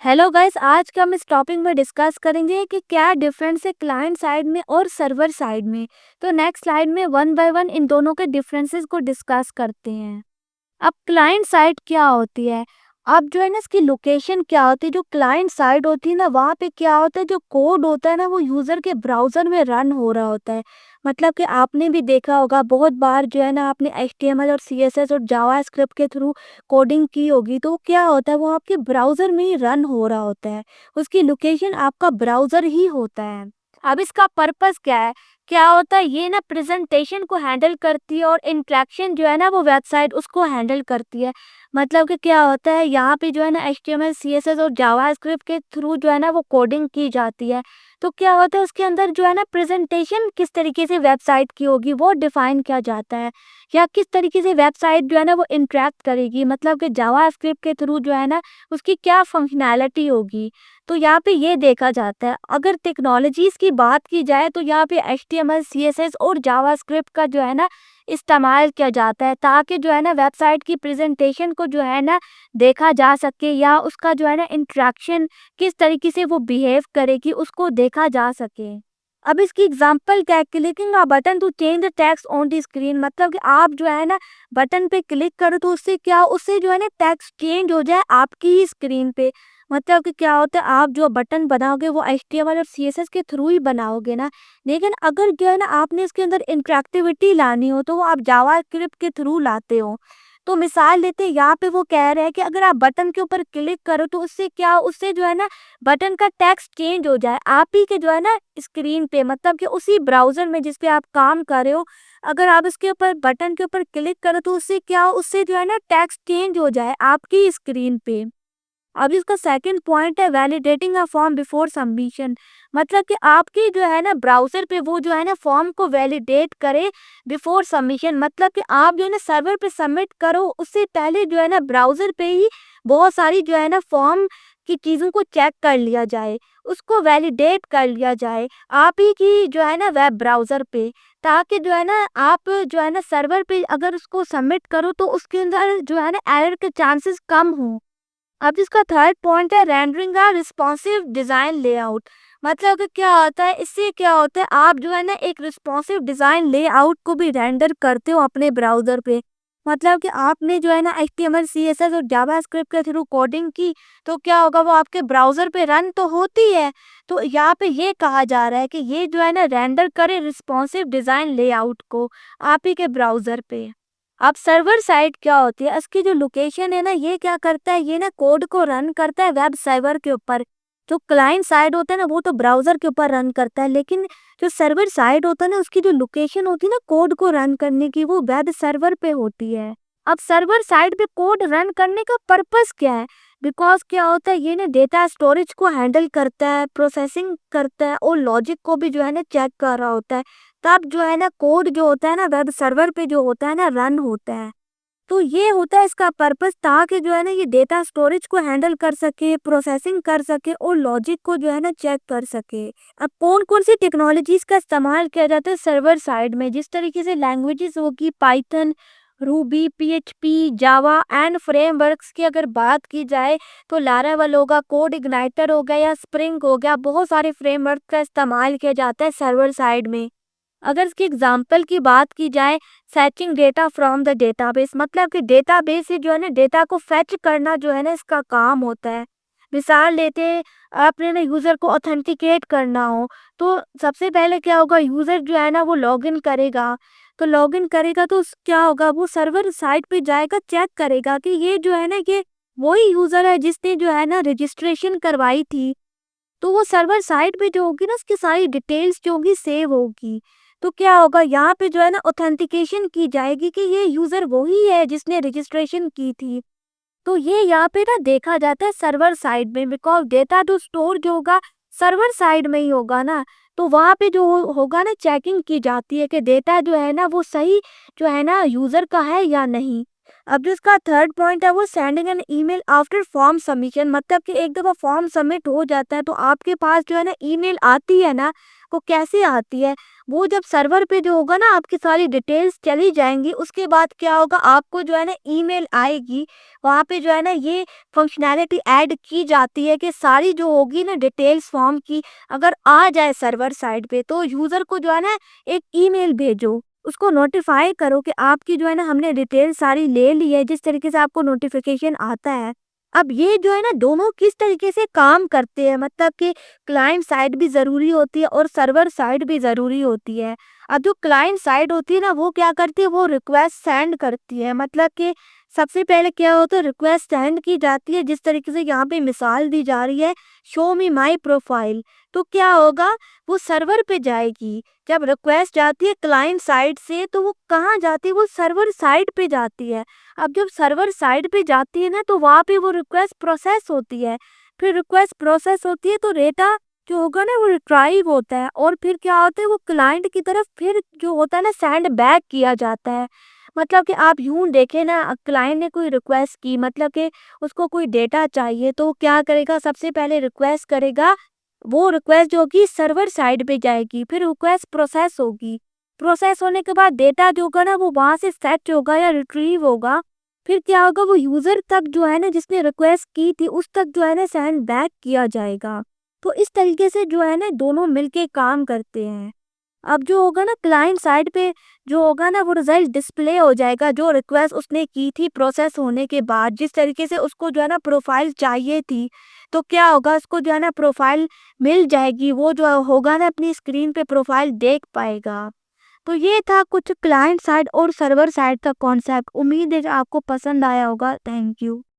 Hello guys, आज का हम इस टॉपिक में डिस्कस करेंगे कि क्या डिफरेंस है क्लाइंट साइड में और सर्वर साइड में। तो नेक्स्ट स्लाइड में वन बाय वन इन दोनों के डिफरेंसेस को डिस्कस करते हैं। अब क्लाइंट साइड क्या होती है? अब जो है ना, इसकी लोकेशन क्या होती है? जो क्लाइंट साइड होती है ना, वहाँ पे क्या होता है, जो कोड होता है ना, वो यूज़र के ब्राउज़र में रन हो रहा होता है। मतलब कि आपने भी देखा होगा बहुत बार, जो है ना, आपने एचटीएमएल और सीएसएस और जावास्क्रिप्ट के थ्रू कोडिंग की होगी, तो क्या होता है, वो आपके ब्राउज़र में ही रन हो रहा होता है। उसकी लोकेशन आपका ब्राउज़र ही होता है। अब इसका पर्पस क्या है? क्या होता है, ये ना प्रेजेंटेशन को हैंडल करती है और इंटरेक्शन जो है ना, वो वेबसाइट उसको हैंडल करती है। मतलब कि क्या होता है, यहाँ पे जो है ना एचटीएमएल सीएसएस और जावास्क्रिप्ट के थ्रू जो है ना वो कोडिंग की जाती है। तो क्या होता है, उसके अंदर जो है ना प्रेजेंटेशन किस तरीके से वेबसाइट की होगी वो डिफाइन किया जाता है, या किस तरीके से वेबसाइट जो है ना वो इंटरेक्ट करेगी। मतलब कि जावास्क्रिप्ट के थ्रू जो है ना उसकी क्या फंक्शनैलिटी होगी। तो यहाँ पे ये देखा जाता है। अगर टेक्नोलॉजीज़ की बात की जाए तो यहाँ पे एचटीएमएल सीएसएस और जावास्क्रिप्ट का जो है ना इस्तेमाल किया जाता है, ताकि जो है ना वेबसाइट की प्रेजेंटेशन को जो है ना देखा जा सके, या उसका जो है ना इंटरेक्शन किस तरीके से वो बिहेव करेगी उसको देखा जा सके। अब इसकी एग्जांपल क्या है? Clicking a button to change the text on the screen. मतलब कि आप जो है ना बटन पे क्लिक करो तो उससे क्या, उससे जो है ना टेक्स्ट चेंज हो जाए आपकी ही स्क्रीन पे। मतलब कि क्या होता है, आप जो बटन बनाओगे वो एचटीएमएल और सीएसएस के थ्रू ही बनाओगे ना। लेकिन अगर जो है ना आपने इसके अंदर इंटरेक्टिविटी लानी हो तो वो आप जावास्क्रिप्ट के थ्रू लाते हो। तो मिसाल लेते हैं, यहाँ पे वो कह रहे हैं कि अगर आप बटन के ऊपर क्लिक करो तो उससे क्या, उससे जो है ना बटन का टेक्स्ट चेंज हो जाए आप ही के जो है ना स्क्रीन पे। मतलब कि उसी ब्राउजर में जिस पे आप काम कर रहे हो, अगर आप इसके ऊपर बटन के ऊपर क्लिक करो तो उससे क्या, उससे जो है ना टेक्स्ट चेंज हो जाए आपकी स्क्रीन पे। अब इसका सेकंड पॉइंट है validating a form before submission. मतलब कि आपकी जो है ना ब्राउज़र पे वो जो है ना फॉर्म को वैलिडेट करे बिफोर सबमिशन। मतलब कि आप जो है ना सर्वर पे सबमिट करो उससे पहले जो है ना ब्राउज़र पे ही बहुत सारी जो है ना फॉर्म की चीज़ों को चेक कर लिया जाए, उसको वैलिडेट कर लिया जाए आप ही की जो है ना वेब ब्राउज़र पे, ताकि जो है ना आप जो है ना सर्वर पे अगर उसको सबमिट करो तो उसके अंदर जो है ना एरर के चांसेस कम हों। अब इसका थर्ड पॉइंट है रेंडरिंग का रिस्पॉन्सिव डिज़ाइन लेआउट। मतलब कि क्या होता है, इससे क्या होता है, आप जो है ना एक रिस्पॉन्सिव डिज़ाइन लेआउट को भी रेंडर करते हो अपने ब्राउज़र पे। मतलब कि आपने जो है ना एचटीएमएल सीएसएस और जावास्क्रिप्ट के थ्रू कोडिंग की, तो क्या होगा, वो आपके ब्राउज़र पे रन तो होती है। तो यहाँ पे ये कहा जा रहा है कि ये जो है ना रेंडर करे रिस्पॉन्सिव डिज़ाइन लेआउट को आप ही के ब्राउज़र पे। अब सर्वर साइड क्या होती है, इसकी जो लोकेशन है ना, ये क्या करता है, ये ना कोड को रन करता है वेब सर्वर के ऊपर। जो क्लाइंट साइड होता है ना वो तो ब्राउजर के ऊपर रन करता है, लेकिन जो सर्वर साइड होता है ना उसकी जो लोकेशन होती है ना कोड को रन करने की, वो वेब सर्वर पे होती है। अब सर्वर साइड पे कोड रन करने का पर्पस क्या है? बिकॉज क्या होता है, ये ना डेटा स्टोरेज को हैंडल करता है, प्रोसेसिंग करता है और लॉजिक को भी जो है ना चेक कर रहा होता है। तब जो है ना कोड जो होता है ना वेब सर्वर पे जो होता है ना रन होता है। तो ये होता है इसका पर्पस, ताकि जो है ना ये डेटा स्टोरेज को हैंडल कर सके, प्रोसेसिंग कर सके और लॉजिक को जो है ना चेक कर सके। अब कौन कौन सी टेक्नोलॉजीज का इस्तेमाल किया जाता है सर्वर साइड में? जिस तरीके से लैंग्वेजेस होगी Python, Ruby, PHP, Java and frameworks की अगर बात की जाए तो लारावेल होगा, कोड इग्नाइटर हो गया या स्प्रिंग हो गया, बहुत सारे फ्रेमवर्क का इस्तेमाल किया जाता है सर्वर साइड में। अगर इसकी एग्जांपल की बात की जाए, फैचिंग डेटा फ्रॉम द डेटाबेस। मतलब कि डेटाबेस से जो है ना डेटा को फैच करना जो है ना इसका काम होता है। मिसाल लेते हैं, आपने ना यूज़र को ऑथेंटिकेट करना हो तो सबसे पहले क्या होगा, यूज़र जो है ना वो लॉगिन करेगा। तो लॉगिन करेगा तो क्या होगा, वो सर्वर साइट पे जाएगा, चेक करेगा कि ये जो है ना ये वही यूज़र है जिसने जो है ना रजिस्ट्रेशन करवाई थी। तो वो सर्वर साइट पे जो होगी ना उसकी सारी डिटेल्स जो होगी सेव होगी। तो क्या होगा, यहाँ पे जो है ना ऑथेंटिकेशन की जाएगी कि ये यूज़र वही है जिसने रजिस्ट्रेशन की थी। तो ये यहाँ पे ना देखा जाता है सर्वर साइड में, बिकॉज डेटा तो स्टोर जो होगा सर्वर साइड में ही होगा ना। तो वहाँ पे जो होगा ना चेकिंग की जाती है कि डेटा जो है ना वो सही जो है ना यूज़र का है या नहीं। अब जो इसका थर्ड पॉइंट है वो sending an email after form submission, मतलब कि एक दफ़ा फॉर्म सबमिट हो जाता है तो आपके पास जो है ना ईमेल आती है ना, वो कैसे आती है, वो जब सर्वर पे जो होगा ना आपकी सारी डिटेल्स चली जाएंगी, उसके बाद क्या होगा आपको जो है ना ईमेल आएगी, वहाँ पे जो है ना ये फंक्शनैलिटी ऐड की जाती है कि सारी जो होगी ना डिटेल्स फॉर्म की अगर आ जाए सर्वर साइड पे तो यूज़र को जो है ना एक ईमेल भेजो, उसको नोटिफ़ाई करो कि आपकी जो है ना हमने डिटेल सारी ले ली है, जिस तरीके से आपको नोटिफ़िकेशन आता है। अब ये जो है ना दोनों किस तरीके से काम करते हैं, मतलब कि क्लाइंट साइड भी ज़रूरी होती है और सर्वर साइड भी ज़रूरी होती है। अब जो क्लाइंट साइड होती है ना वो क्या करती है, वो रिक्वेस्ट सेंड करती है, मतलब कि सबसे पहले क्या होता है रिक्वेस्ट सेंड की जाती है, जिस तरीके से यहाँ पे मिसाल दी जा रही है, शो मी माई प्रोफाइल। तो क्या होगा, वो सर्वर पे जाएगी। जब रिक्वेस्ट जाती है क्लाइंट साइड से तो वो कहाँ जाती है, वो सर्वर साइड पे जाती है। अब जब सर्वर साइड पे जाती है ना तो वहाँ पे वो रिक्वेस्ट प्रोसेस होती है। फिर रिक्वेस्ट प्रोसेस होती है तो डेटा जो होगा ना वो रिट्राइव होता है और फिर क्या होता है वो क्लाइंट की तरफ फिर जो होता है ना सेंड बैक किया जाता है। मतलब कि आप यूं देखें ना, क्लाइंट ने कोई रिक्वेस्ट की, मतलब कि उसको कोई डेटा चाहिए तो वो क्या करेगा, सबसे पहले रिक्वेस्ट करेगा, वो रिक्वेस्ट जो होगी सर्वर साइड पे जाएगी, फिर रिक्वेस्ट प्रोसेस होगी, प्रोसेस होने के बाद डेटा जो होगा ना वो वहाँ से सेट होगा या रिट्रीव होगा, फिर क्या होगा वो यूज़र तक जो है ना जिसने रिक्वेस्ट की थी उस तक जो है ना सेंड बैक किया जाएगा। तो इस तरीके से जो है ना दोनों मिलके काम करते हैं। अब जो होगा ना क्लाइंट साइड पे जो होगा ना वो रिजल्ट डिस्प्ले हो जाएगा, जो रिक्वेस्ट उसने की थी प्रोसेस होने के बाद, जिस तरीके से उसको जो है ना प्रोफाइल चाहिए थी, तो क्या होगा उसको जो है ना प्रोफाइल मिल जाएगी, वो जो होगा ना अपनी स्क्रीन पे प्रोफाइल देख पाएगा। तो ये था कुछ क्लाइंट साइड और सर्वर साइड का कॉन्सेप्ट। उम्मीद है आपको पसंद आया होगा। Thank you.